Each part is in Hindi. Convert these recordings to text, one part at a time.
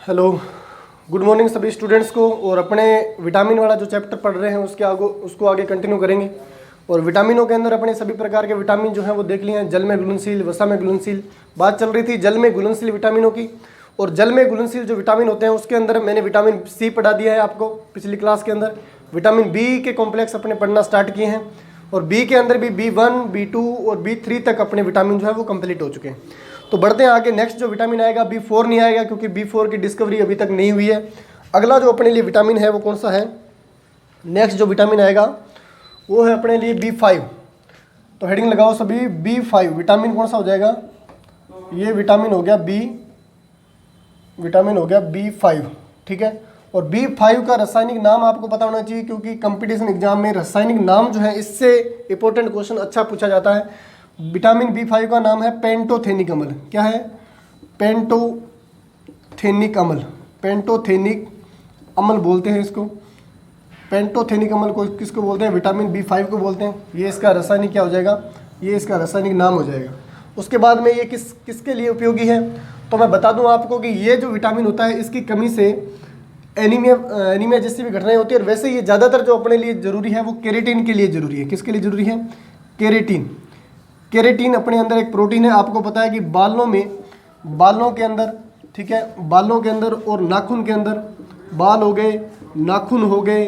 हेलो, गुड मॉर्निंग सभी स्टूडेंट्स को। और अपने विटामिन वाला जो चैप्टर पढ़ रहे हैं उसको आगे कंटिन्यू करेंगे। और विटामिनों के अंदर अपने सभी प्रकार के विटामिन जो हैं वो देख लिए हैं। जल में घुलनशील, वसा में घुलनशील। बात चल रही थी जल में घुलनशील विटामिनों की। और जल में घुलनशील जो विटामिन होते हैं उसके अंदर मैंने विटामिन सी पढ़ा दिया है आपको पिछली क्लास के अंदर। विटामिन बी के कॉम्प्लेक्स अपने पढ़ना स्टार्ट किए हैं। और बी के अंदर भी B1, B2 और B3 तक अपने विटामिन जो है वो कंप्लीट हो चुके हैं। तो बढ़ते हैं आगे। नेक्स्ट जो विटामिन आएगा B4 नहीं आएगा, क्योंकि B4 की डिस्कवरी अभी तक नहीं हुई है। अगला जो अपने लिए विटामिन है वो कौन सा है? नेक्स्ट जो विटामिन आएगा वो है अपने लिए B5। तो हेडिंग लगाओ सभी, B5 विटामिन कौन सा हो जाएगा? ये विटामिन हो गया B5, ठीक है। और B5 का रासायनिक नाम आपको पता होना चाहिए, क्योंकि कंपटीशन एग्जाम में रासायनिक नाम जो है इससे इंपॉर्टेंट क्वेश्चन अच्छा पूछा जाता है। विटामिन B5 का नाम है पेंटोथेनिक अम्ल। क्या है? पेंटोथेनिक अम्ल बोलते हैं इसको। पेंटोथेनिक अम्ल को किसको बोलते हैं? विटामिन B5 को बोलते हैं। ये इसका रासायनिक क्या हो जाएगा? ये इसका रासायनिक नाम हो जाएगा। उसके बाद में ये किसके लिए उपयोगी है? तो मैं बता दूं आपको कि ये जो विटामिन होता है इसकी कमी से एनीमिया जैसी भी घटनाएं होती है। और वैसे ये ज़्यादातर जो अपने लिए ज़रूरी है वो केरेटिन के लिए ज़रूरी है। किसके लिए ज़रूरी है? केरेटिन अपने अंदर एक प्रोटीन है। आपको पता है कि बालों के अंदर, ठीक है, बालों के अंदर और नाखून के अंदर, बाल हो गए, नाखून हो गए,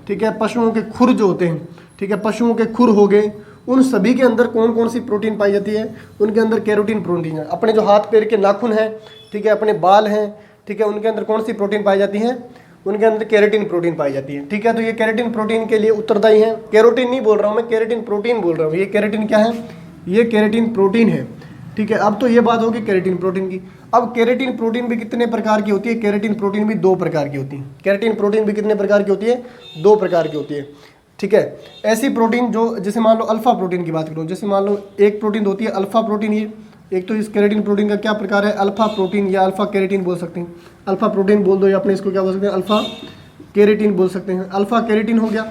ठीक है, पशुओं के खुर जो होते हैं, ठीक है, पशुओं के खुर हो गए, उन सभी के अंदर कौन कौन सी प्रोटीन पाई जाती है? उनके अंदर केरोटिन प्रोटीन है। अपने जो हाथ पैर के नाखून हैं, ठीक है, अपने बाल हैं, ठीक है, उनके अंदर कौन सी प्रोटीन पाई जाती है? उनके अंदर केराटिन प्रोटीन पाई जाती है, ठीक है। तो ये केराटिन प्रोटीन के लिए उत्तरदायी है। केरोटिन नहीं बोल रहा हूँ मैं, केराटिन प्रोटीन बोल रहा हूँ। ये केराटिन क्या है? ये केराटिन प्रोटीन है, ठीक है। अब तो ये बात होगी केराटिन प्रोटीन की। अब केराटिन प्रोटीन भी कितने प्रकार की होती है? केराटिन प्रोटीन भी 2 प्रकार की होती है। केराटिन प्रोटीन भी कितने प्रकार की होती है? 2 प्रकार की होती है, ठीक है। ऐसी प्रोटीन जो, जैसे मान लो अल्फा प्रोटीन की बात करूँ, जैसे मान लो एक प्रोटीन होती है अल्फा प्रोटीन। ये एक तो इस केराटिन प्रोटीन का क्या प्रकार है? अल्फा प्रोटीन या अल्फा केराटिन बोल सकते हैं। अल्फा प्रोटीन बोल दो या अपने इसको क्या बोल सकते हैं? अल्फा केराटिन बोल सकते हैं। अल्फा केराटिन हो गया।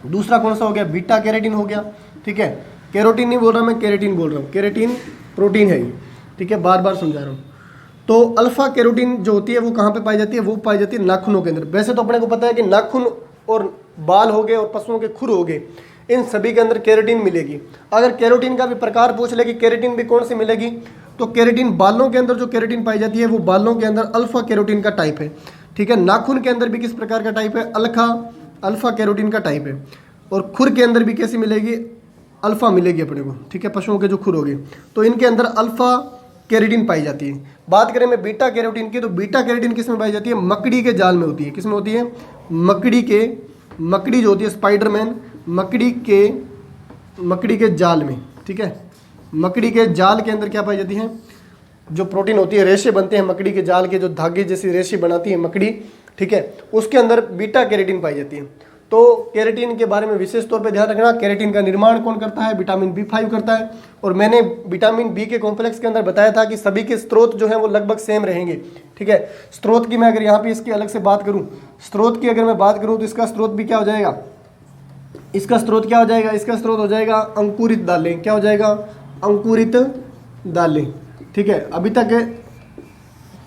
दूसरा कौन सा हो गया? बीटा केराटिन हो गया, ठीक है। केरोटिन नहीं बोल रहा मैं, केराटिन बोल रहा हूँ। केराटिन प्रोटीन है ये, ठीक है, बार बार समझा रहा हूँ। तो अल्फा केरोटिन जो होती है वो कहाँ पे पाई जाती है? वो पाई जाती है नाखूनों के अंदर। वैसे तो अपने को पता है कि नाखून और बाल हो गए और पशुओं के खुर हो गए, इन सभी के अंदर केराटिन मिलेगी। अगर केरोटिन का भी प्रकार पूछ ले कि केराटिन भी कौन सी मिलेगी, तो केराटिन बालों के अंदर जो केराटिन पाई जाती है वो बालों के अंदर अल्फा केरोटिन का टाइप है, ठीक है। नाखून के अंदर भी किस प्रकार का टाइप है? अल्फा केरोटिन का टाइप है। और खुर के अंदर भी कैसी मिलेगी? अल्फा मिलेगी अपने को, ठीक है, पशुओं के जो खुर हो गए, तो इनके अंदर अल्फा केराटिन पाई जाती है। बात करें मैं बीटा केरोटिन की, तो बीटा केराटिन किस में पाई जाती है? मकड़ी के जाल में होती है। किस में होती है? मकड़ी जो होती है, स्पाइडरमैन, मकड़ी के जाल में, ठीक है। मकड़ी के जाल के अंदर क्या पाई जाती है? जो प्रोटीन होती है, रेशे बनते हैं मकड़ी के जाल के, जो धागे जैसी रेशे बनाती है मकड़ी, ठीक है, उसके अंदर बीटा केराटिन पाई जाती है। तो केराटिन के बारे में विशेष तौर पे ध्यान रखना। केराटिन का निर्माण कौन करता है? विटामिन B5 करता है। और मैंने विटामिन बी के कॉम्प्लेक्स के अंदर बताया था कि सभी के स्रोत जो हैं वो लगभग सेम रहेंगे, ठीक है। स्रोत की मैं अगर यहाँ पे इसकी अलग से बात करूँ, स्रोत की अगर मैं बात करूँ तो इसका स्रोत भी क्या हो जाएगा? इसका स्रोत क्या हो जाएगा? इसका स्रोत हो जाएगा अंकुरित दालें। क्या हो जाएगा? अंकुरित दालें, ठीक है। अभी तक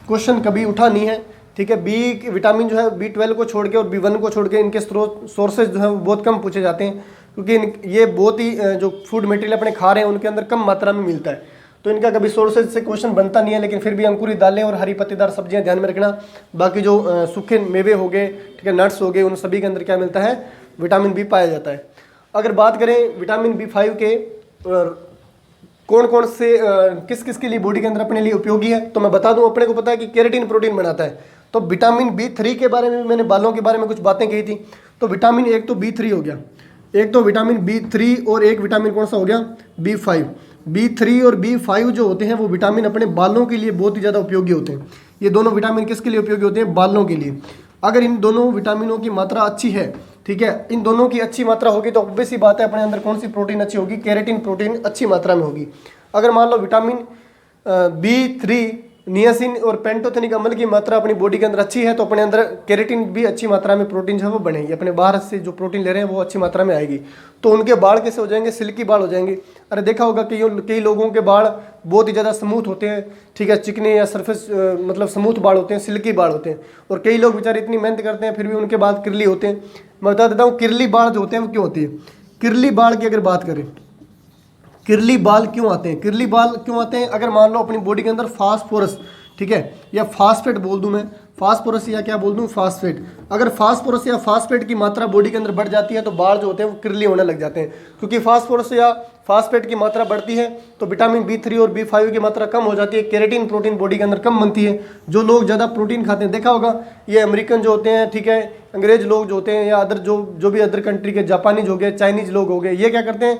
क्वेश्चन कभी उठा नहीं है, ठीक है। बी विटामिन जो है B12 को छोड़ के और B1 को छोड़ के इनके सोर्सेज जो है वो बहुत कम पूछे जाते हैं, क्योंकि ये बहुत ही जो फूड मटेरियल अपने खा रहे हैं उनके अंदर कम मात्रा में मिलता है, तो इनका कभी सोर्सेज से क्वेश्चन बनता नहीं है। लेकिन फिर भी अंकुरित दालें और हरी पत्तेदार सब्जियां ध्यान में रखना। बाकी जो सूखे मेवे हो गए, ठीक है, नट्स हो गए, उन सभी के अंदर क्या मिलता है? विटामिन बी पाया जाता है। अगर बात करें विटामिन B5 के कौन कौन से किस किस के लिए बॉडी के अंदर अपने लिए उपयोगी है, तो मैं बता दूं, अपने को पता है कि केराटिन प्रोटीन बनाता है। तो विटामिन B3 के बारे में मैंने बालों के बारे में कुछ बातें कही थी। तो विटामिन एक तो B3 हो गया, एक तो विटामिन B3 और एक विटामिन कौन सा हो गया? B5। B3 और B5 जो होते हैं वो विटामिन अपने बालों के लिए बहुत ही ज़्यादा उपयोगी होते हैं। ये दोनों विटामिन किसके लिए उपयोगी होते हैं? बालों के लिए। अगर इन दोनों विटामिनों की मात्रा अच्छी है, ठीक है, इन दोनों की अच्छी मात्रा होगी तो ऑब्वियस सी बात है अपने अंदर कौन सी प्रोटीन अच्छी होगी? केराटिन प्रोटीन अच्छी मात्रा में होगी। अगर मान लो विटामिन B3 नियासिन और पेंटोथेनिक अम्ल की मात्रा अपनी बॉडी के अंदर अच्छी है तो अपने अंदर केराटिन भी अच्छी मात्रा में, प्रोटीन जो है वो बनेगी, अपने बाहर से जो प्रोटीन ले रहे हैं वो अच्छी मात्रा में आएगी, तो उनके बाल कैसे हो जाएंगे, सिल्की बाल हो जाएंगे। अरे देखा होगा कई लोगों के बाल बहुत ही ज़्यादा स्मूथ होते हैं, ठीक है, चिकने या सरफेस मतलब स्मूथ बाल होते हैं, सिल्की बाल होते हैं। और कई लोग बेचारे इतनी मेहनत करते हैं फिर भी उनके बाल किरली होते हैं। मैं बता देता हूँ किरली बाल जो होते हैं वो क्यों होती है। किरली बाल की अगर बात करें, किरली बाल क्यों आते हैं, किरली बाल क्यों आते हैं, अगर मान लो अपनी बॉडी के अंदर फास्फोरस, ठीक है, या फास्फेट बोल दूं मैं, फास्फोरस या क्या बोल दूं, फास्फेट, अगर फास्फोरस या फास्फेट की मात्रा बॉडी के अंदर बढ़ जाती है तो बाल जो होते हैं वो किरली होने लग जाते हैं। क्योंकि फास्फोरस या फास्फेट की मात्रा बढ़ती है तो विटामिन B3 और B5 की मात्रा कम हो जाती है, केराटिन प्रोटीन बॉडी के अंदर कम बनती है। जो लोग ज़्यादा प्रोटीन खाते हैं, देखा होगा ये अमेरिकन जो होते हैं, ठीक है, अंग्रेज लोग जो होते हैं, या अदर जो भी अदर कंट्री के जापानीज हो गए, चाइनीज लोग हो गए, ये क्या करते हैं,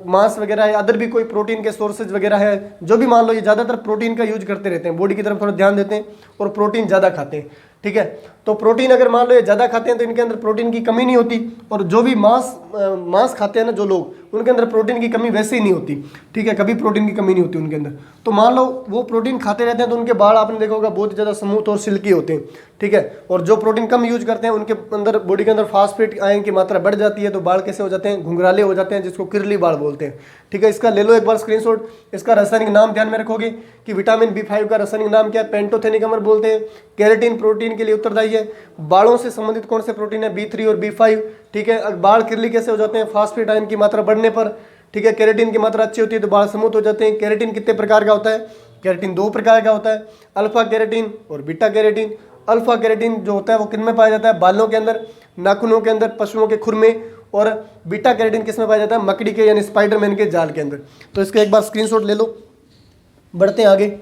मांस वगैरह या अदर भी कोई प्रोटीन के सोर्सेज वगैरह है, जो भी मान लो, ये ज़्यादातर प्रोटीन का यूज करते रहते हैं, बॉडी की तरफ थोड़ा ध्यान देते हैं और प्रोटीन ज़्यादा खाते हैं, ठीक है। तो प्रोटीन अगर मान लो ये ज़्यादा खाते हैं तो इनके अंदर प्रोटीन की कमी नहीं होती, और जो भी मांस खाते हैं ना जो लोग, उनके अंदर प्रोटीन की कमी वैसे ही नहीं होती, ठीक है, कभी प्रोटीन की कमी नहीं होती उनके अंदर। तो मान लो वो प्रोटीन खाते रहते हैं तो उनके बाल आपने देखा होगा बहुत ज़्यादा स्मूथ और सिल्की होते हैं, ठीक है। और जो प्रोटीन कम यूज करते हैं उनके अंदर बॉडी के अंदर फास्फेट आयन की मात्रा बढ़ जाती है तो बाल कैसे हो जाते हैं, घुंघराले हो जाते हैं, जिसको किरली बाल बोलते हैं, ठीक है। इसका ले लो एक बार स्क्रीनशॉट। इसका रासायनिक नाम ध्यान में रखोगे कि विटामिन B5 का रासायनिक नाम क्या है, पेंटोथेनिक अमर बोलते हैं। केराटिन प्रोटीन के लिए उत्तरदायी है। बालों से संबंधित कौन से प्रोटीन है, B3 और B5, ठीक है। बाल किरली कैसे हो जाते हैं, फास्फेट आयन की मात्रा बढ़ने पर, ठीक है। केराटिन की मात्रा अच्छी होती है तो बाल स्मूथ हो जाते हैं। केराटिन कितने प्रकार का होता है, केराटिन 2 प्रकार का होता है, अल्फा केराटिन और बीटा केराटिन। अल्फा केराटिन जो होता है वो किन में पाया जाता है, बालों के अंदर, नाखूनों के अंदर, पशुओं के खुर में। और बीटा केराटिन किस में पाया जाता है, मकड़ी के यानी स्पाइडरमैन के जाल के अंदर। तो इसका एक बार स्क्रीनशॉट ले लो। बढ़ते हैं आगे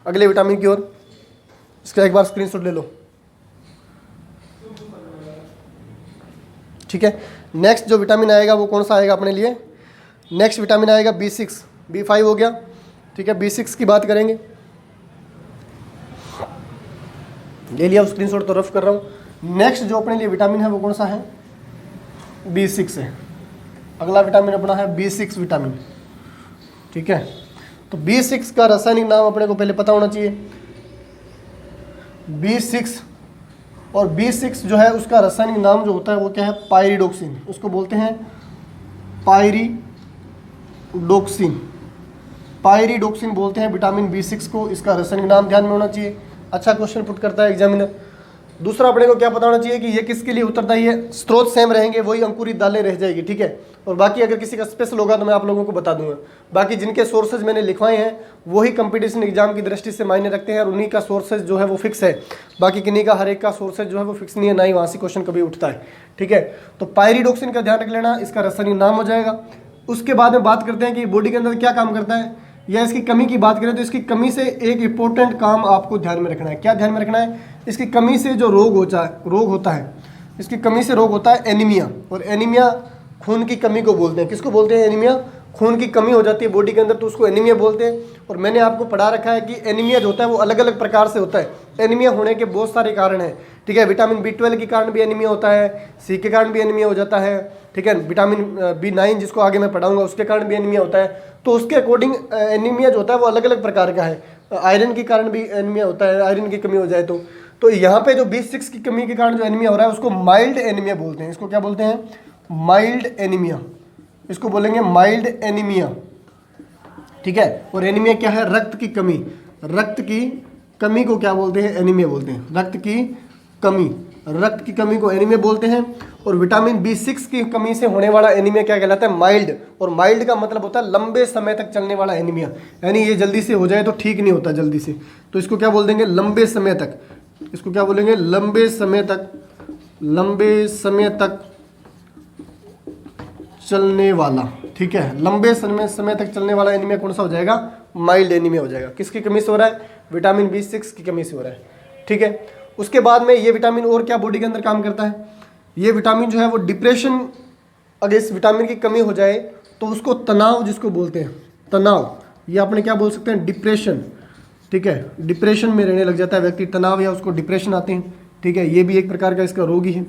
अगले विटामिन की ओर, इसका एक बार स्क्रीनशॉट ले लो, ठीक है। नेक्स्ट जो विटामिन आएगा वो कौन सा आएगा अपने लिए, नेक्स्ट विटामिन आएगा B6, B5 हो गया, ठीक है। B6 की बात करेंगे, ले लिया स्क्रीनशॉट तो रफ कर रहा हूँ। नेक्स्ट जो अपने लिए विटामिन है वो कौन सा है, B6 है। अगला विटामिन अपना है B6 विटामिन, ठीक है। तो B6 का रासायनिक नाम अपने को पहले पता होना चाहिए। B6 और B6 जो है उसका रासायनिक नाम जो होता है वो क्या है, पायरिडोक्सिन, उसको बोलते हैं पायरिडोक्सिन, पायरिडोक्सिन बोलते हैं विटामिन B6 को। इसका रासायनिक नाम ध्यान में होना चाहिए। अच्छा क्वेश्चन पुट करता है एग्जामिनर। दूसरा अपने को क्या पता होना चाहिए कि ये किसके लिए उत्तरदायी है, स्रोत सेम रहेंगे, वही अंकुरित दालें रह जाएगी, ठीक है। और बाकी अगर किसी का स्पेशल होगा तो मैं आप लोगों को बता दूंगा। बाकी जिनके सोर्सेज मैंने लिखवाए हैं वही कंपटीशन एग्जाम की दृष्टि से मायने रखते हैं और उन्हीं का सोर्सेज जो है वो फिक्स है। बाकी किन्हीं का हर एक का सोर्सेज जो है वो फिक्स नहीं है, ना ही वहाँ से क्वेश्चन कभी उठता है, ठीक है। तो पायरिडोक्सिन का ध्यान रख लेना, इसका रासायनिक नाम हो जाएगा। उसके बाद में बात करते हैं कि बॉडी के अंदर क्या काम करता है, या इसकी कमी की बात करें तो इसकी कमी से एक इंपॉर्टेंट काम आपको ध्यान में रखना है। क्या ध्यान में रखना है, इसकी कमी से जो रोग होता है, इसकी कमी से रोग होता है एनीमिया। और एनीमिया खून की कमी को बोलते हैं। किसको बोलते हैं, एनीमिया, खून की कमी हो जाती है बॉडी के अंदर तो उसको एनीमिया बोलते हैं। और मैंने आपको पढ़ा रखा है कि एनीमिया जो होता है वो अलग अलग प्रकार से होता है। एनीमिया होने के बहुत सारे कारण हैं, ठीक है। विटामिन B12 के कारण भी एनीमिया होता है, सी के कारण भी एनीमिया हो जाता है, ठीक है। विटामिन B9 जिसको आगे मैं पढ़ाऊंगा उसके कारण भी एनीमिया होता है। तो उसके अकॉर्डिंग एनीमिया जो होता है वो अलग अलग प्रकार का है। आयरन के कारण भी एनीमिया होता है, आयरन की कमी हो जाए तो यहाँ पे जो B6 की कमी के कारण जो एनीमिया हो रहा है उसको माइल्ड एनीमिया बोलते हैं। इसको क्या बोलते हैं, माइल्ड एनीमिया, इसको बोलेंगे माइल्ड एनीमिया, ठीक है। और एनीमिया क्या है, रक्त की कमी, रक्त की कमी को क्या बोलते हैं, एनीमिया बोलते हैं। रक्त की कमी को एनीमिया बोलते हैं। और विटामिन B6 की कमी से होने वाला एनीमिया क्या कहलाता है, माइल्ड। और माइल्ड का मतलब होता है लंबे समय तक चलने वाला एनीमिया, यानी ये जल्दी से हो जाए तो ठीक नहीं होता जल्दी से, तो इसको क्या बोल देंगे, लंबे समय तक। इसको क्या बोलेंगे, लंबे समय तक चलने वाला, ठीक है। लंबे समय तक चलने वाला एनीमिया कौन सा हो जाएगा, माइल्ड एनीमिया हो जाएगा। किसकी कमी से हो रहा है, विटामिन B6 की कमी से हो रहा है, ठीक है। उसके बाद में ये विटामिन और क्या बॉडी के अंदर काम करता है, ये विटामिन जो है वो डिप्रेशन, अगर इस विटामिन की कमी हो जाए तो उसको तनाव जिसको बोलते हैं, तनाव, ये आपने क्या बोल सकते हैं, डिप्रेशन, ठीक है। डिप्रेशन में रहने लग जाता है व्यक्ति, तनाव या उसको डिप्रेशन आते हैं, ठीक है। ये भी एक प्रकार का इसका रोग ही है,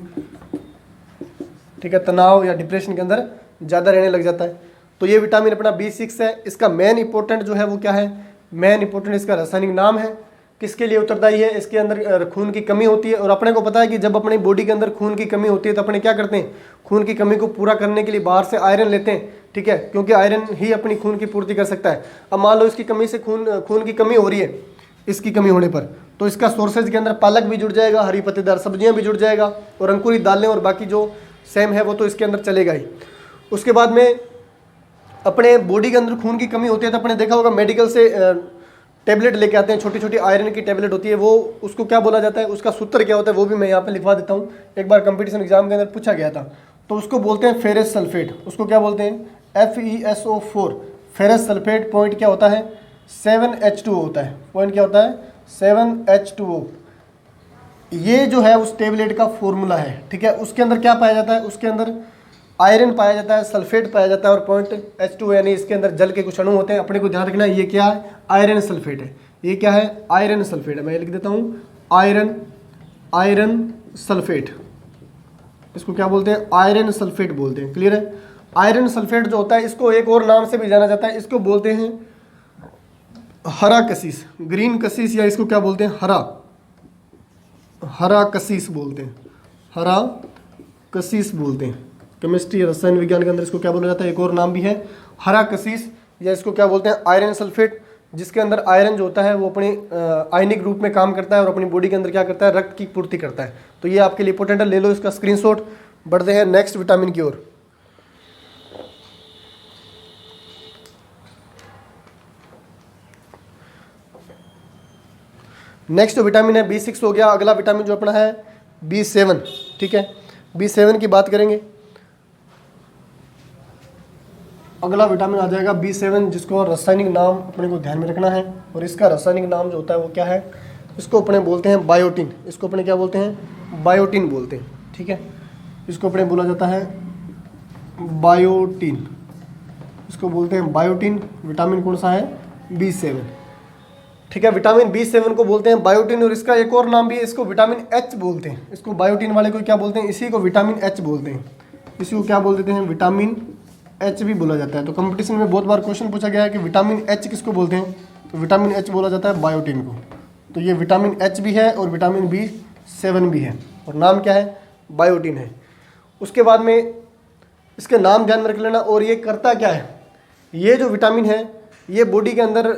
ठीक है। तनाव या डिप्रेशन के अंदर ज़्यादा रहने लग जाता है। तो ये विटामिन अपना B6 है। इसका मेन इंपॉर्टेंट जो है वो क्या है, मेन इंपॉर्टेंट इसका रासायनिक नाम है, किसके लिए उत्तरदायी है, इसके अंदर खून की कमी होती है। और अपने को पता है कि जब अपनी बॉडी के अंदर खून की कमी होती है तो अपने क्या करते हैं, खून की कमी को पूरा करने के लिए बाहर से आयरन लेते हैं, ठीक है, क्योंकि आयरन ही अपनी खून की पूर्ति कर सकता है। अब मान लो इसकी कमी से खून की कमी हो रही है, इसकी कमी होने पर तो इसका सोर्सेज के अंदर पालक भी जुड़ जाएगा, हरी पत्तेदार सब्जियां भी जुड़ जाएगा, और अंकुरित दालें और बाकी जो सेम है वो तो इसके अंदर चलेगा ही। उसके बाद में अपने बॉडी के अंदर खून की कमी होती है तो अपने देखा होगा मेडिकल से टेबलेट लेके आते हैं, छोटी छोटी आयरन की टेबलेट होती है, वो उसको क्या बोला जाता है, उसका सूत्र क्या होता है वो भी मैं यहाँ पे लिखवा देता हूँ। एक बार कंपटीशन एग्जाम के अंदर पूछा गया था, तो उसको बोलते हैं फेरस सल्फेट। उसको क्या बोलते हैं, FeSO4 फेरस सल्फेट। पॉइंट क्या होता है, 7H2O होता है। पॉइंट क्या होता है, 7H2O। ये जो है उस टेबलेट का फॉर्मूला है, ठीक है। उसके अंदर क्या पाया जाता है, उसके अंदर आयरन पाया जाता है, सल्फेट पाया जाता है, और पॉइंट H2 यानी इसके अंदर जल के कुछ अणु होते हैं। अपने को ध्यान रखना है ये क्या है, आयरन सल्फेट है। ये क्या है, आयरन सल्फेट है। मैं लिख देता हूँ आयरन सल्फेट। इसको क्या बोलते हैं, आयरन सल्फेट बोलते हैं। क्लियर है। आयरन सल्फेट जो होता है इसको एक और नाम से भी जाना जाता है, इसको बोलते हैं हरा कसीस, ग्रीन कसीस, या इसको क्या बोलते हैं, हरा कसीस बोलते हैं, हरा कसीस बोलते हैं। केमिस्ट्री या रसायन विज्ञान के अंदर इसको क्या बोला जाता है, एक और नाम भी है हरा कसीस, या इसको क्या बोलते हैं, आयरन सल्फेट, जिसके अंदर आयरन जो होता है वो अपने आयनिक रूप में काम करता है और अपनी बॉडी के अंदर क्या करता है, रक्त की पूर्ति करता है। तो ये आपके लिए इंपॉर्टेंट है, ले लो इसका स्क्रीनशॉट। बढ़ते हैं नेक्स्ट विटामिन की ओर। नेक्स्ट जो विटामिन है B6 हो गया। अगला विटामिन जो अपना है B7, ठीक है। B7 की बात करेंगे, अगला विटामिन आ जाएगा B7, जिसको रासायनिक नाम अपने को ध्यान में रखना है। और इसका रासायनिक नाम जो होता है वो क्या है, इसको अपने बोलते हैं बायोटिन। इसको अपने क्या बोलते हैं, बायोटिन बोलते हैं, ठीक है। इसको अपने बोला जाता है बायोटिन, इसको बोलते हैं बायोटिन। विटामिन कौन सा है, B7, ठीक है। विटामिन B7 को बोलते हैं बायोटिन। और इसका एक और नाम भी है, इसको विटामिन H बोलते हैं। इसको बायोटिन वाले को क्या बोलते हैं, इसी को विटामिन H बोलते हैं। इसी को क्या बोल देते हैं, विटामिन H भी बोला जाता है। तो कंपटीशन में बहुत बार क्वेश्चन पूछा गया है कि विटामिन H किसको बोलते हैं, तो विटामिन H बोला जाता है बायोटिन को। तो ये विटामिन H भी है और विटामिन B7 भी है, और नाम क्या है, बायोटिन है। उसके बाद में इसके नाम ध्यान में रख लेना। और ये करता क्या है, ये जो विटामिन है ये बॉडी के अंदर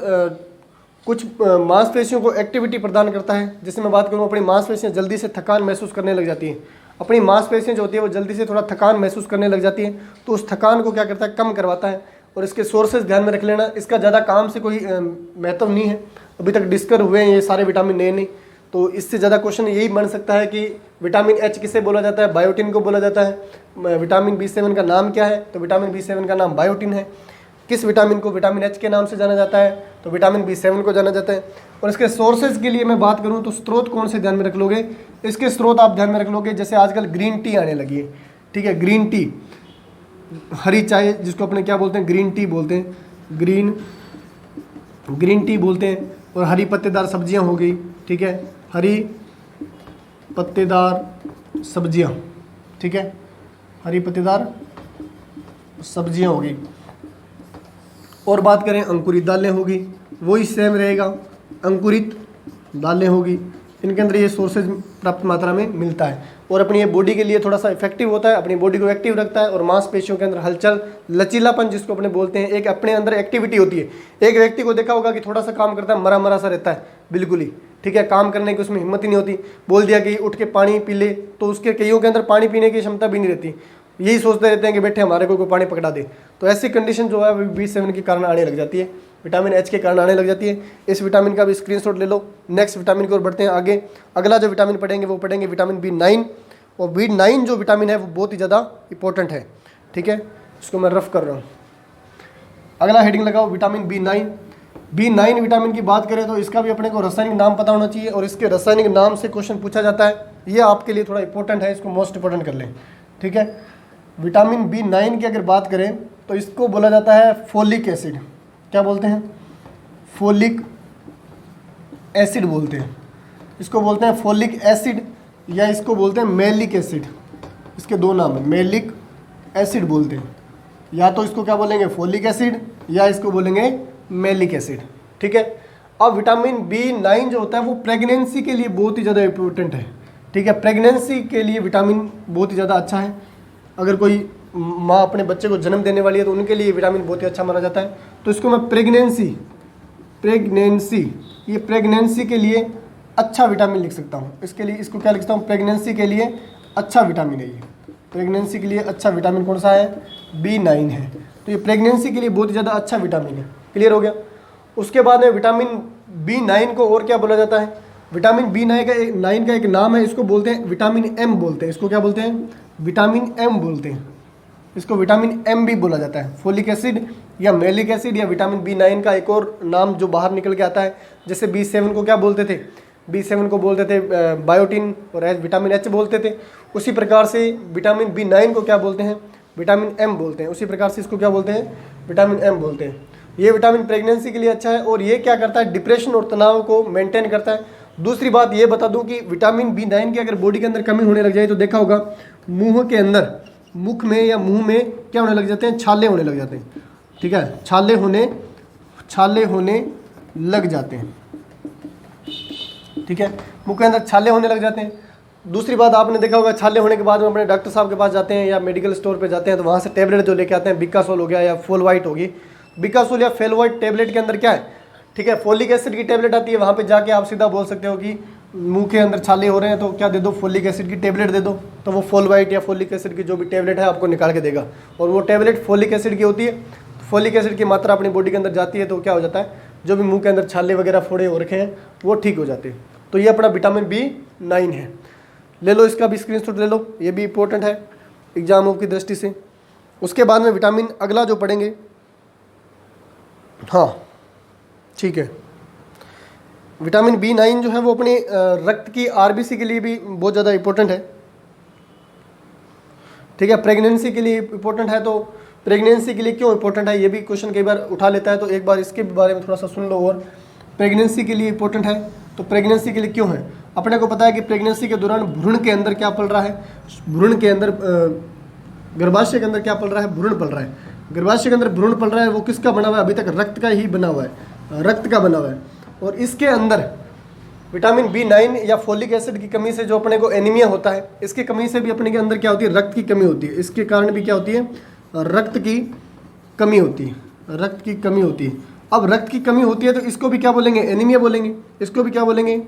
कुछ मांसपेशियों को एक्टिविटी प्रदान करता है। जैसे मैं बात करूँ, अपनी मांसपेशियाँ जल्दी से थकान महसूस करने लग जाती हैं। अपनी मांसपेशियाँ जो होती है वो जल्दी से थोड़ा थकान महसूस करने लग जाती हैं, तो उस थकान को क्या करता है, कम करवाता है। और इसके सोर्सेज ध्यान में रख लेना। इसका ज़्यादा काम से कोई महत्व नहीं है, अभी तक डिस्कस हुए हैं ये सारे विटामिन नए नहीं। तो इससे ज़्यादा क्वेश्चन यही बन सकता है कि विटामिन H किसे बोला जाता है, बायोटिन को बोला जाता है। विटामिन B7 का नाम क्या है, तो विटामिन B7 का नाम बायोटिन है। किस विटामिन को विटामिन H के नाम से जाना जाता है, तो विटामिन B7 को जाना जाता है। और इसके सोर्सेज के लिए मैं बात करूं तो स्रोत कौन से ध्यान में रख लोगे, इसके स्रोत आप ध्यान में रख लोगे। जैसे आजकल ग्रीन टी आने लगी है, ठीक है, ग्रीन टी, हरी चाय जिसको अपने क्या बोलते हैं, ग्रीन टी बोलते हैं, ग्रीन टी बोलते हैं। और हरी पत्तेदार सब्जियां हो गई, ठीक है, हरी पत्तेदार सब्जियां, ठीक है, हरी पत्तेदार सब्जियां होगी। और बात करें अंकुरित दालें होगी, वही सेम रहेगा, अंकुरित दालें होगी। इनके अंदर ये सोर्सेज प्राप्त मात्रा में मिलता है और अपनी ये बॉडी के लिए थोड़ा सा इफेक्टिव होता है, अपनी बॉडी को एक्टिव रखता है। और मांसपेशियों के अंदर हलचल, लचीलापन जिसको अपने बोलते हैं, एक अपने अंदर एक्टिविटी होती है। एक व्यक्ति को देखा होगा कि थोड़ा सा काम करता है मरा मरा सा रहता है, बिल्कुल ही, ठीक है, काम करने की उसमें हिम्मत ही नहीं होती। बोल दिया कि उठ के पानी पी ले, तो उसके कईयों के अंदर पानी पीने की क्षमता भी नहीं रहती, यही सोचते रहते हैं कि बैठे हमारे को पानी पकड़ा दे। तो ऐसी कंडीशन जो है B7 के कारण आने लग जाती है, विटामिन H के कारण आने लग जाती है। इस विटामिन का भी स्क्रीनशॉट ले लो। नेक्स्ट विटामिन की ओर बढ़ते हैं आगे। अगला जो विटामिन पढ़ेंगे वो पढ़ेंगे विटामिन B9। और B9 जो विटामिन है वो बहुत ही ज़्यादा इंपॉर्टेंट है, ठीक है, इसको मैं रफ कर रहा हूँ। अगला हेडिंग लगाओ विटामिन B9। B9 विटामिन की बात करें तो इसका भी अपने को रासायनिक नाम पता होना चाहिए और इसके रासायनिक नाम से क्वेश्चन पूछा जाता है। ये आपके लिए थोड़ा इंपॉर्टेंट है, इसको मोस्ट इंपॉर्टेंट कर लें, ठीक है। विटामिन B9 की अगर बात करें तो इसको बोला जाता है फोलिक एसिड। क्या बोलते हैं, फोलिक एसिड बोलते हैं। इसको बोलते हैं फोलिक एसिड या इसको बोलते हैं मेलिक एसिड। इसके दो नाम है, मेलिक एसिड बोलते हैं, या तो इसको क्या बोलेंगे फोलिक एसिड या इसको बोलेंगे मेलिक एसिड, ठीक है। अब विटामिन B9 जो होता है वो प्रेगनेंसी के लिए बहुत ही ज़्यादा इंपॉर्टेंट है, ठीक है। प्रेगनेंसी के लिए विटामिन बहुत ही ज़्यादा अच्छा है। अगर कोई माँ अपने बच्चे को जन्म देने वाली है तो उनके लिए विटामिन बहुत ही अच्छा माना जाता है। तो इसको मैं प्रेगनेंसी ये प्रेगनेंसी के लिए अच्छा विटामिन लिख सकता हूँ। इसके लिए इसको क्या लिख सकता हूँ, प्रेगनेंसी के लिए अच्छा विटामिन है ये। प्रेगनेंसी के लिए अच्छा विटामिन कौन सा है, B9 है। तो ये प्रेगनेंसी के लिए बहुत ही ज़्यादा अच्छा विटामिन है। क्लियर हो गया। उसके बाद में विटामिन B9 को और क्या बोला जाता है, विटामिन B9 का एक नाम है, इसको बोलते हैं विटामिन M बोलते हैं। इसको क्या बोलते हैं, विटामिन M बोलते हैं। इसको विटामिन M भी बोला जाता है। फोलिक एसिड या मेलिक एसिड या विटामिन B9 का एक और नाम जो बाहर निकल के आता है, जैसे B7 को क्या बोलते थे, B7 को बोलते थे बायोटिन, और विटामिन H बोलते थे। उसी प्रकार से विटामिन B9 को क्या बोलते हैं, विटामिन M बोलते हैं। उसी प्रकार से इसको क्या बोलते हैं, विटामिन M बोलते हैं। ये विटामिन प्रेगनेंसी के लिए अच्छा है और ये क्या करता है, डिप्रेशन और तनाव को मेंटेन करता है। दूसरी बात ये बता दूं कि विटामिन B9 की अगर बॉडी के अंदर कमी होने लग जाए तो देखा होगा मुंह के अंदर, मुख में या मुंह में क्या होने लग जाते हैं, छाले होने लग जाते हैं, ठीक है। छाले होने लग जाते हैं, ठीक है। मुंह के अंदर छाले होने लग जाते हैं। दूसरी बात आपने देखा होगा, छाले होने के बाद में अपने डॉक्टर साहब के पास जाते हैं या मेडिकल स्टोर पे जाते हैं तो वहाँ से टेबलेट जो लेके आते हैं, बिकासोल हो गया या फोलवाइट होगी। बिकासोल या फेलवाइट टेबलेट के अंदर क्या है, ठीक है, फोलिक एसिड की टेबलेट आती है। वहाँ पे जाके आप सीधा बोल सकते हो कि मुंह के अंदर छाले हो रहे हैं तो क्या दे दो, फोलिक एसिड की टेबलेट दे दो। तो वो फोलवाइट या फोलिक एसिड की जो भी टेबलेट है आपको निकाल के देगा, और वो टेबलेट फोलिक एसिड की होती है। फोलिक एसिड की मात्रा अपनी बॉडी के अंदर जाती है तो क्या हो जाता है, जो भी मुंह के अंदर छाले वगैरह फोड़े हो रखे हैं वो ठीक हो जाते हैं। तो ये अपना विटामिन B9 है। ले लो, इसका भी स्क्रीनशॉट ले लो, ये भी इंपॉर्टेंट है एग्जामों की दृष्टि से। उसके बाद में विटामिन अगला जो पढ़ेंगे, हाँ ठीक है, विटामिन B9 जो है वो अपने रक्त की RBC के लिए भी बहुत ज़्यादा इंपॉर्टेंट है, ठीक है। प्रेगनेंसी के लिए इंपॉर्टेंट है। तो प्रेगनेंसी के लिए क्यों इंपॉर्टेंट है, ये भी क्वेश्चन कई बार उठा लेता है, तो एक बार इसके बारे में थोड़ा सा सुन लो। और प्रेगनेंसी के लिए इंपॉर्टेंट है, तो प्रेगनेंसी के लिए क्यों है, अपने को पता है कि प्रेगनेंसी के दौरान भ्रूण के अंदर क्या पल रहा है, भ्रूण के अंदर गर्भाशय के अंदर क्या पल रहा है, भ्रूण पल रहा है। गर्भाशय के अंदर भ्रूण पल रहा है, वो किसका बना हुआ है, अभी तक रक्त का ही बना हुआ है, रक्त का बना हुआ है। और इसके अंदर विटामिन B9 या फोलिक एसिड की कमी से जो अपने को एनीमिया होता है, इसकी कमी से भी अपने के अंदर क्या होती है, रक्त की कमी होती है। इसके कारण भी क्या होती है, रक्त की कमी होती है, रक्त की कमी होती है। अब रक्त की कमी होती है तो इसको भी क्या बोलेंगे, एनीमिया बोलेंगे। इसको भी क्या बोलेंगे,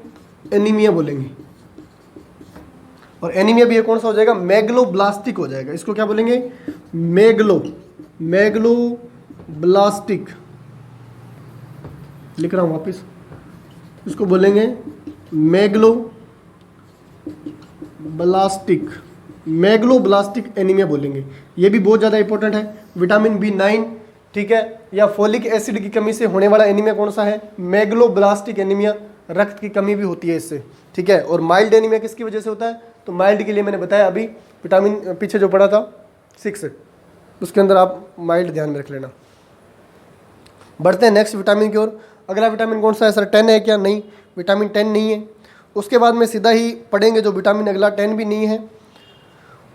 एनीमिया बोलेंगे। और एनीमिया भी ये कौन सा हो जाएगा, मेगलोब्लास्टिक हो जाएगा। इसको क्या बोलेंगे, मेगलोब्लास्टिक, लिख रहा हूं वापिस, इसको बोलेंगे मेगलोब्लास्टिक एनीमिया बोलेंगे। ये भी बहुत ज़्यादा इंपॉर्टेंट है। विटामिन B9, ठीक है, या फोलिक एसिड की कमी से होने वाला एनीमिया कौन सा है, मेगलोब्लास्टिक एनीमिया। रक्त की कमी भी होती है इससे, ठीक है। और माइल्ड एनीमिया किसकी वजह से होता है, तो माइल्ड के लिए मैंने बताया अभी, विटामिन पीछे जो पढ़ा था 6, उसके अंदर आप माइल्ड ध्यान में रख लेना। बढ़ते हैं नेक्स्ट विटामिन की ओर। अगला विटामिन कौन सा है सर, 10 है क्या, नहीं, विटामिन 10 नहीं है। उसके बाद में सीधा ही पढ़ेंगे जो विटामिन अगला 10 भी नहीं है।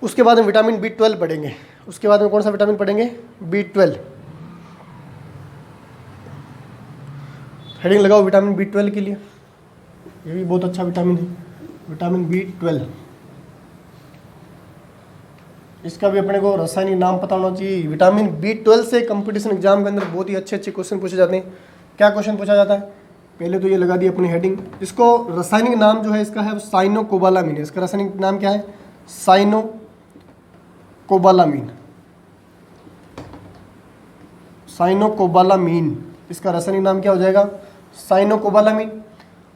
उसके बाद में विटामिन B12 पढ़ेंगे। उसके बाद में कौन सा विटामिन पढ़ेंगे, B12। हेडिंग लगाओ विटामिन B12 के लिए, ये भी बहुत अच्छा विटामिन है, विटामिन B12। इसका भी अपने को रासायनिक नाम पता होना चाहिए। विटामिन B12 से कंपटीशन एग्जाम के अंदर बहुत ही अच्छे अच्छे क्वेश्चन पूछे जाते हैं। क्या क्वेश्चन पूछा जाता है, पहले तो ये लगा दी अपनी हेडिंग। इसको रासायनिक नाम जो है इसका है साइनोकोबालामीन। इसका रासायनिक नाम क्या है, साइनोकोबालामीन। साइनोकोबालामीन, इसका रासायनिक नाम क्या हो जाएगा, साइनोकोबालामीन।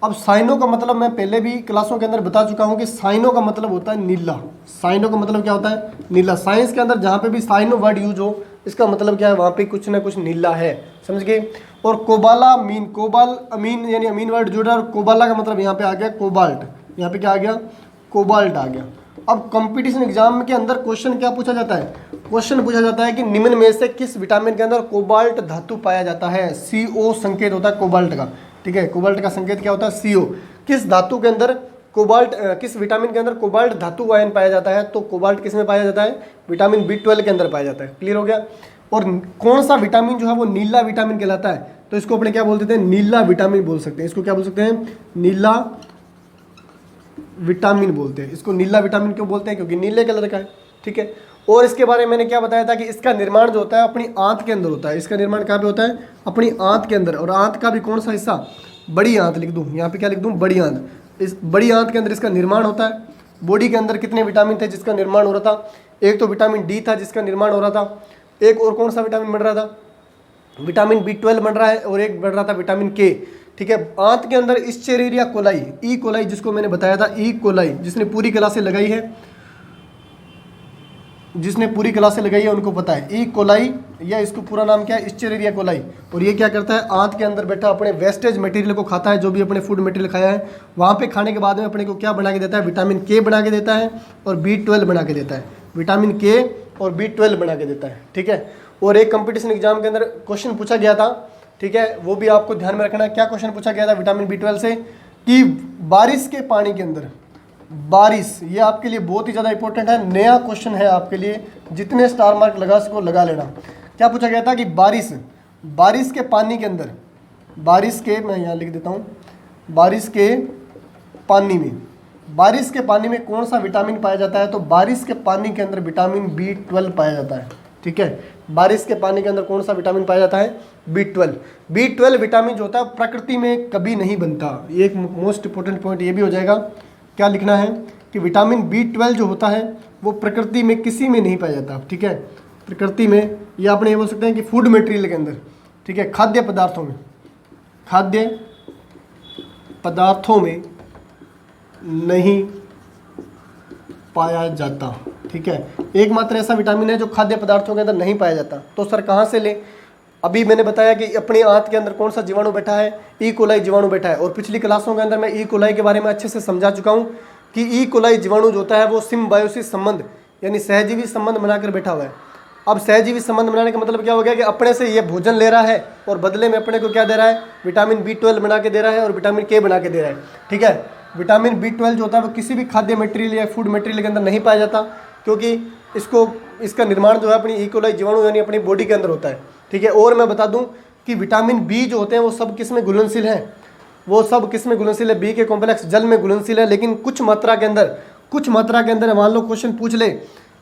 अब साइनो का मतलब मैं पहले भी क्लासों के अंदर बता चुका हूं कि साइनो का मतलब होता है नीला। साइनो का मतलब क्या होता है, नीला। साइंस के अंदर जहां पे भी साइनो वर्ड यूज हो, इसका मतलब क्या है, वहां पे कुछ ना कुछ नीला है, समझ गए। और कोबालामीन, कोबाल अमीन यानी अमीन वर्ड जुड़ा, और कोबाला का मतलब यहाँ पे आ गया कोबाल्ट। यहाँ पे क्या आ गया, कोबाल्ट आ गया। अब कंपटीशन एग्जाम के अंदर क्वेश्चन क्या पूछा जाता है, क्वेश्चन पूछा जाता है कि निम्न में से किस विटामिन के अंदर कोबाल्ट धातु पाया जाता है। CO संकेत होता है कोबाल्ट का, ठीक है। कोबाल्ट का संकेत क्या होता है, CO। किस धातु के अंदर कोबाल्ट, किस विटामिन के अंदर कोबाल्ट धातु आयन पाया जाता है, तो कोबाल्ट किस में पाया जाता है, विटामिन B12 के अंदर पाया जाता है। क्लियर हो गया। और कौन सा विटामिन जो है वो नीला विटामिन कहलाता है, तो इसको अपने क्या बोल देते हैं, नीला विटामिन बोल सकते हैं। इसको क्या बोल सकते हैं, नीला विटामिन बोलते हैं। इसको नीला विटामिन क्यों बोलते हैं, क्योंकि नीले कलर का है, ठीक है। और इसके बारे में मैंने क्या बताया था कि इसका निर्माण जो होता है अपनी आंत के अंदर होता है। इसका निर्माण कहाँ पे होता है, अपनी आंत के अंदर। और आंत का भी कौन सा हिस्सा, बड़ी आंत लिख दूँ, यहाँ पे क्या लिख दूँ, बड़ी आंत। इस बड़ी आंत के अंदर इसका निर्माण होता है। बॉडी के अंदर कितने विटामिन थे जिसका निर्माण हो रहा था, एक तो विटामिन डी था जिसका निर्माण हो रहा था, एक और कौन सा विटामिन बन रहा था, विटामिन B12 बन रहा है, और एक बन रहा था विटामिन के, ठीक है। आंत के अंदर इस्चेरिया कोलाई, ई कोलाई जिसको मैंने बताया था, ई कोलाई, जिसने पूरी क्लासे लगाई है, जिसने पूरी क्लासे लगाई है उनको पता है ई कोलाई, या इसको पूरा नाम क्या है, इस्चेरिया कोलाई। और ये क्या करता है, आंत के अंदर बैठा अपने वेस्टेज मटेरियल को खाता है, जो भी अपने फूड मटेरियल खाया है वहाँ पे खाने के बाद में अपने को क्या बना के देता है, विटामिन के बना के देता है और B12 बना के देता है, विटामिन के और B12 बना के देता है, ठीक है। और एक कंपटीशन एग्जाम के अंदर क्वेश्चन पूछा गया था, ठीक है, वो भी आपको ध्यान में रखना है। क्या क्वेश्चन पूछा गया था विटामिन B12 से, कि बारिश के पानी के अंदर, बारिश, ये आपके लिए बहुत ही ज़्यादा इंपॉर्टेंट है, नया क्वेश्चन है आपके लिए, जितने स्टार मार्क लगा सको लगा लेना। क्या पूछा गया था कि बारिश के पानी के अंदर, बारिश के, मैं यहाँ लिख देता हूँ, बारिश के पानी में कौन सा विटामिन पाया जाता है, तो बारिश के पानी के अंदर विटामिन B12 पाया जाता है, ठीक है। बारिश के पानी के अंदर कौन सा विटामिन पाया जाता है, B12 विटामिन जो होता है प्रकृति में कभी नहीं बनता। ये एक मोस्ट इंपॉर्टेंट पॉइंट ये भी हो जाएगा, क्या लिखना है कि विटामिन B12 जो होता है वो प्रकृति में किसी में नहीं पाया जाता, ठीक है, प्रकृति में, या आपने ये बोल सकते हैं कि फूड मटेरियल के अंदर, ठीक है, खाद्य पदार्थों में नहीं पाया जाता, ठीक है। एकमात्र ऐसा विटामिन है जो खाद्य पदार्थों के अंदर नहीं पाया जाता। तो सर कहाँ से लें, अभी मैंने बताया कि अपनी आंत के अंदर कौन सा जीवाणु बैठा है, ई कोलाई जीवाणु बैठा है। और पिछली क्लासों के अंदर मैं ई कोलाई के बारे में अच्छे से समझा चुका हूँ कि ई कोलाई जीवाणु जो होता है वो सिम्बायोसिस संबंध, यानी सहजीवी संबंध बनाकर बैठा हुआ है। अब सहजीवी संबंध बनाने का मतलब क्या हो गया कि अपने से ये भोजन ले रहा है और बदले में अपने को क्या दे रहा है, विटामिन B12 बना के दे रहा है और विटामिन के बना के दे रहा है, ठीक है। विटामिन B12 जो होता है वो किसी भी खाद्य मटेरियल या फूड मटेरियल के अंदर नहीं पाया जाता, क्योंकि इसका निर्माण जो है अपनी ई कोलाई जीवाणु यानी अपनी बॉडी के अंदर होता है, ठीक है। और मैं बता दूं कि विटामिन बी जो होते हैं वो सब किस में घुलनशील हैं, वो सब किस में घुलनशील है, बी के कॉम्प्लेक्स जल में घुलनशील है, लेकिन कुछ मात्रा के अंदर मान लो क्वेश्चन पूछ ले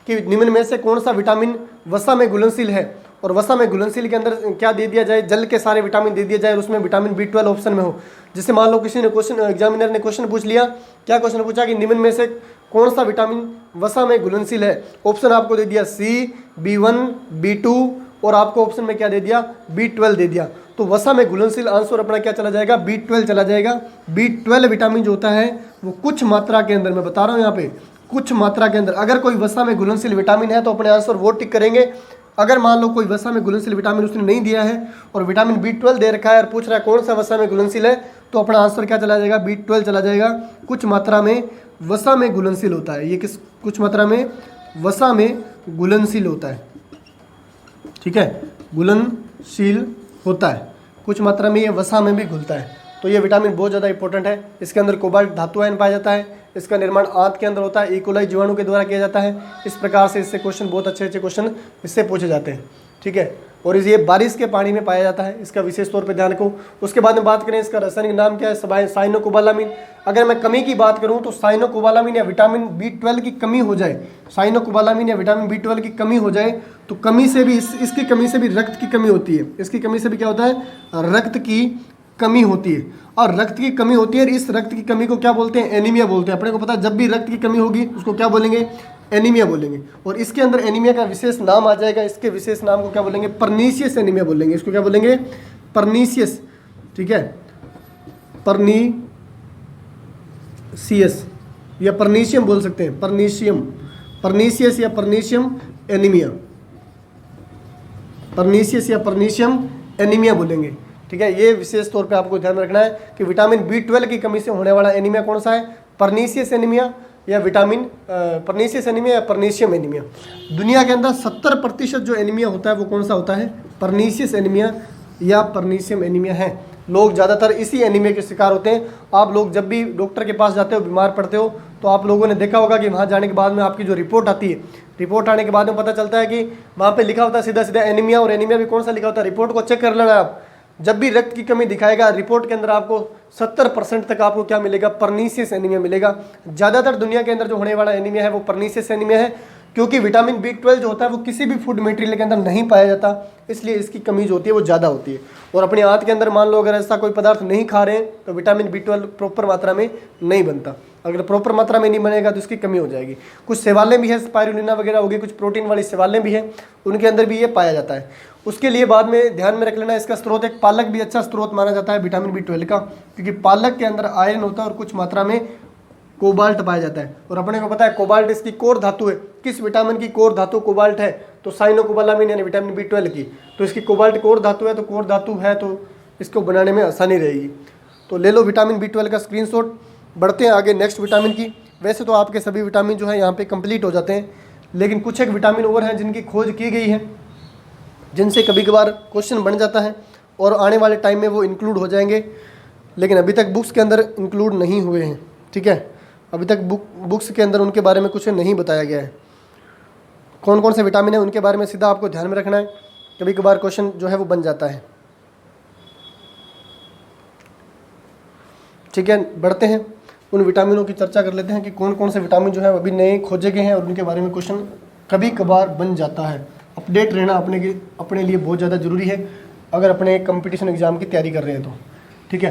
कि निम्न में से कौन सा विटामिन वसा में घुलनशील है, और वसा में घुलनशील के अंदर क्या दे दिया जाए, जल के सारे विटामिन दे दिया जाए और उसमें विटामिन B12 ऑप्शन में हो। जैसे मान लो किसी ने एग्जामिनर ने क्वेश्चन पूछ लिया, क्या क्वेश्चन पूछा कि निम्न में से कौन सा विटामिन वसा में घुलनशील है, ऑप्शन आपको दे दिया C, B1, B2 और आपको ऑप्शन में क्या दे दिया, B12 दे दिया। तो वसा में घुलनशील आंसर अपना क्या चला जाएगा, B12 चला जाएगा। B12 विटामिन जो होता है वो कुछ मात्रा के अंदर, मैं बता रहा हूँ यहाँ पे, कुछ मात्रा के अंदर, अगर कोई वसा में घुलनशील विटामिन है तो अपने आंसर वो टिक करेंगे। अगर मान लो कोई वसा में घुलनशील विटामिन उसने नहीं दिया है और विटामिन B12 दे रखा है और पूछ रहा है कौन सा वसा में घुलनशील है, तो अपना आंसर क्या चला जाएगा, B12 चला जाएगा। कुछ मात्रा में वसा में घुलनशील होता है, ये कुछ मात्रा में वसा में घुलनशील होता है, ठीक है, घुलनशील होता है, कुछ मात्रा में ये वसा में भी घुलता है। तो ये विटामिन बहुत ज़्यादा इंपॉर्टेंट है। इसके अंदर कोबाल्ट धातु आयन पाया जाता है, इसका निर्माण आंत के अंदर होता है, ई कोलाई जीवाणु के द्वारा किया जाता है। इस प्रकार से इससे क्वेश्चन, बहुत अच्छे अच्छे क्वेश्चन इससे पूछे जाते हैं, ठीक है। और ये बारिश के पानी में पाया जाता है, इसका विशेष तौर पे ध्यान रखो। उसके बाद में बात करें इसका रासायनिक नाम क्या है, साइनोकोबालामिन। अगर मैं कमी की बात करूं तो साइनोकोबालामिन या विटामिन B12 की कमी हो जाए, साइनोकोबालामिन या विटामिन B12 की कमी हो जाए तो कमी से भी इसकी कमी से भी रक्त की कमी होती है। इसकी कमी से भी क्या होता है, रक्त की कमी होती है, और रक्त की कमी होती है। और इस रक्त की कमी को क्या बोलते हैं, एनीमिया बोलते हैं। अपने को पता है जब भी रक्त की कमी होगी उसको क्या बोलेंगे, एनीमिया बोलेंगे। और इसके अंदर एनीमिया का विशेष नाम आ जाएगा, इसके विशेष नाम को क्या बोलेंगे, परनीशियस एनीमिया बोलेंगे। इसको क्या बोलेंगे, परनीशियस, ठीक है, परनीशियस या परनीशियम बोल सकते हैं, परनीशियस या परनीशियम एनीमिया, परनीशियस या परनीशियम एनीमिया बोलेंगे, ठीक है। ये विशेष तौर पे आपको ध्यान रखना है कि विटामिन B12 की कमी से होने वाला एनीमिया कौन सा है, परनीशियस एनीमिया या परनीशियस एनीमिया या परनीशियम एनीमिया। दुनिया के अंदर 70% जो एनीमिया होता है वो कौन सा होता है, परनीशियस एनीमिया या परनीशियम एनीमिया है। लोग ज़्यादातर इसी एनीमिया के शिकार होते हैं। आप लोग जब भी डॉक्टर के पास जाते हो, बीमार पड़ते हो, तो आप लोगों ने देखा होगा कि वहाँ जाने के बाद में आपकी जो रिपोर्ट आती है, रिपोर्ट आने के बाद में पता चलता है कि वहाँ पे लिखा होता है सीधा सीधा एनीमिया, और एनीमिया भी कौन सा लिखा होता है, रिपोर्ट को चेक कर लेना आप, जब भी रक्त की कमी दिखाएगा, रिपोर्ट के अंदर आपको 70% तक आपको क्या मिलेगा, परनीसियस एनीमिया मिलेगा। ज़्यादातर दुनिया के अंदर जो होने वाला एनीमिया है वो परनीसियस एनीमिया है, क्योंकि विटामिन B12 जो होता है वो किसी भी फूड मटेरियल के अंदर नहीं पाया जाता, इसलिए इसकी कमी जो होती है वो ज़्यादा होती है। और अपने हाथ के अंदर मान लो अगर ऐसा कोई पदार्थ नहीं खा रहे हैं तो विटामिन B12 प्रॉपर मात्रा में नहीं बनता। अगर प्रॉपर मात्रा में नहीं बनेगा तो इसकी कमी हो जाएगी। कुछ सेवालें भी है, स्पाइरुलिना वगैरह होगी, कुछ प्रोटीन वाली सेवालें भी हैं, उनके अंदर भी ये पाया जाता है। उसके लिए बाद में ध्यान में रख लेना, इसका स्रोत एक पालक भी अच्छा स्रोत माना जाता है विटामिन B12 का, क्योंकि पालक के अंदर आयरन होता है और कुछ मात्रा में कोबाल्ट पाया जाता है। और अपने को पता है कोबाल्ट इसकी कोर धातु है। किस विटामिन की कोर धातु कोबाल्ट है? तो साइनोकोबालामिन यानी विटामिन B12 की। तो इसकी कोबाल्ट कोर धातु है, तो कोर धातु है तो इसको बनाने में आसानी रहेगी। तो ले लो विटामिन B12 का स्क्रीनशॉट। बढ़ते हैं आगे नेक्स्ट विटामिन की। वैसे तो आपके सभी विटामिन जो है यहाँ पे कंप्लीट हो जाते हैं, लेकिन कुछ एक विटामिन और हैं जिनकी खोज की गई है, जिनसे कभी कभार क्वेश्चन बन जाता है और आने वाले टाइम में वो इंक्लूड हो जाएंगे, लेकिन अभी तक बुक्स के अंदर इंक्लूड नहीं हुए हैं। ठीक है, अभी तक बुक्स के अंदर उनके बारे में कुछ नहीं बताया गया है। कौन कौन से विटामिन है उनके बारे में सीधा आपको ध्यान में रखना है, कभी कभार क्वेश्चन जो है वो बन जाता है। ठीक है, बढ़ते हैं उन विटामिनों की चर्चा कर लेते हैं कि कौन कौन से विटामिन जो है अभी नए खोजे गए हैं और उनके बारे में क्वेश्चन कभी कभार बन जाता है। अपडेट रहना अपने लिए बहुत ज़्यादा ज़रूरी है अगर अपने कंपटीशन एग्जाम की तैयारी कर रहे हैं तो। ठीक है,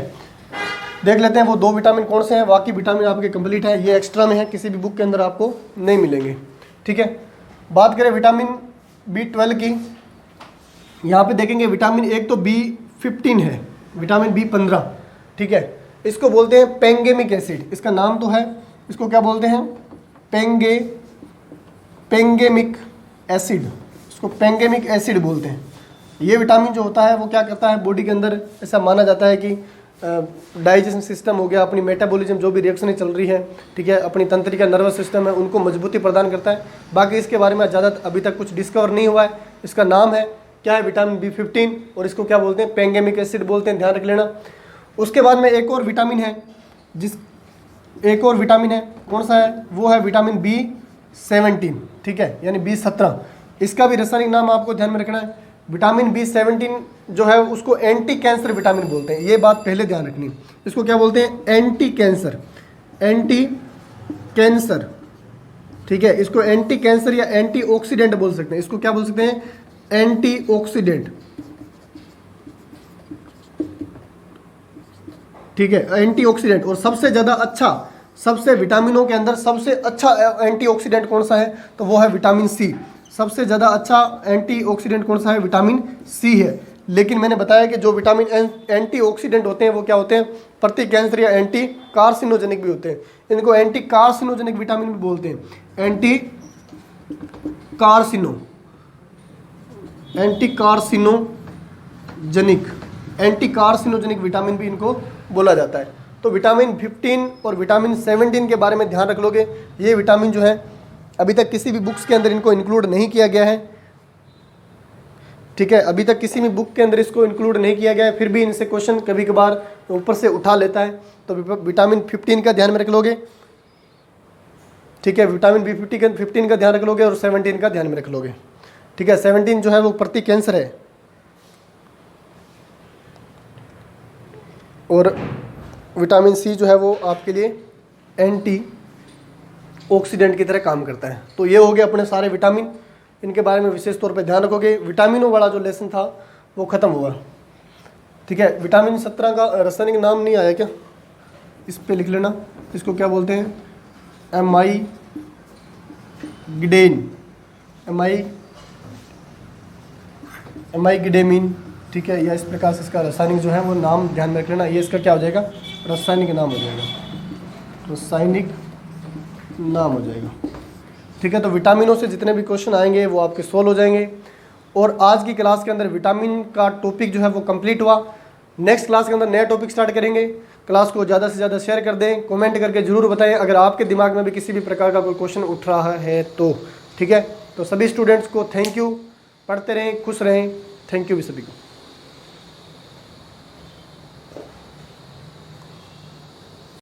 देख लेते हैं वो 2 विटामिन कौन से हैं। बाकी विटामिन आपके कंप्लीट है, ये एक्स्ट्रा में है, किसी भी बुक के अंदर आपको नहीं मिलेंगे। ठीक है, बात करें विटामिन B12 की, यहाँ पे देखेंगे विटामिन एक तो B15 है, विटामिन B15। ठीक है, इसको बोलते हैं पेंगेमिक एसिड, इसका नाम तो है, इसको क्या बोलते हैं? पेंगेमिक एसिड, इसको पेंगेमिक एसिड बोलते हैं। ये विटामिन जो होता है वो क्या करता है बॉडी के अंदर, ऐसा माना जाता है कि डाइजेशन सिस्टम हो गया, अपनी मेटाबॉलिज्म जो भी रिएक्शनें चल रही है, ठीक है, अपनी तंत्रिका नर्वस सिस्टम है, उनको मजबूती प्रदान करता है। बाकी इसके बारे में ज़्यादा अभी तक कुछ डिस्कवर नहीं हुआ है। इसका नाम है क्या है? विटामिन B15, और इसको क्या बोलते हैं? पेंगेमिक एसिड बोलते हैं, ध्यान रख लेना। उसके बाद में एक और विटामिन है कौन सा है? वो है विटामिन B17। ठीक है, यानी B17, इसका भी रासायनिक नाम आपको ध्यान में रखना है। विटामिन B17 जो है उसको एंटी कैंसर विटामिन बोलते हैं, ये बात पहले ध्यान रखनी। इसको क्या बोलते हैं? Anti cancer. ठीक है, इसको एंटी कैंसर या एंटी ऑक्सीडेंट बोल सकते हैं। इसको क्या बोल सकते हैं? Anti oxidant. ठीक है, एंटीऑक्सीडेंट। और सबसे ज़्यादा अच्छा, सबसे विटामिनों के अंदर सबसे अच्छा एंटीऑक्सीडेंट कौन सा है? तो वो है विटामिन C। सबसे ज़्यादा अच्छा एंटीऑक्सीडेंट कौन सा है? विटामिन C है। लेकिन मैंने बताया कि जो विटामिन एंटीऑक्सीडेंट होते हैं वो क्या होते हैं? प्रति कैंसर या एंटी कार्सिनोजेनिक भी होते हैं। इनको एंटी कार्सिनोजेनिक विटामिन भी बोलते हैं, एंटी कार्सिनोजेनिक विटामिन भी इनको बोला जाता है। तो विटामिन 15 और विटामिन 17 के बारे में ध्यान रख लोगे। ये विटामिन जो है अभी तक किसी भी बुक्स के अंदर इनको इंक्लूड नहीं किया गया है। ठीक है, अभी तक किसी भी बुक के अंदर इसको इंक्लूड नहीं किया गया है, फिर भी इनसे क्वेश्चन कभी कभार ऊपर से उठा लेता है। तो विटामिन 15 का ध्यान में रख लोगे। ठीक है, विटामिन B15 का ध्यान रख लोगे और 17 का ध्यान में रख लोगे। ठीक है, 17 जो है वो प्रति कैंसर है और विटामिन C जो है वो आपके लिए एंटी ऑक्सीडेंट की तरह काम करता है। तो ये हो गए अपने सारे विटामिन, इनके बारे में विशेष तौर पे ध्यान रखोगे। विटामिनों वाला जो लेसन था वो ख़त्म हुआ। ठीक है, विटामिन 17 का रासायनिक नाम नहीं आया क्या? इस पे लिख लेना, इसको क्या बोलते हैं? एमाइगिडेमिन। ठीक है, या इस प्रकार से इसका रासायनिक जो है वो नाम ध्यान में रख लेना। ये इसका क्या हो जाएगा? रासायनिक नाम हो जाएगा, रासायनिक नाम हो जाएगा। ठीक है, तो विटामिनों से जितने भी क्वेश्चन आएंगे वो आपके सोल्व हो जाएंगे। और आज की क्लास के अंदर विटामिन का टॉपिक जो है वो कंप्लीट हुआ। नेक्स्ट क्लास के अंदर नया टॉपिक स्टार्ट करेंगे। क्लास को ज़्यादा से ज़्यादा शेयर कर दें, कमेंट करके ज़रूर बताएं अगर आपके दिमाग में भी किसी भी प्रकार का कोई क्वेश्चन उठ रहा है तो। ठीक है, तो सभी स्टूडेंट्स को थैंक यू, पढ़ते रहें, खुश रहें। थैंक यू भी सभी को।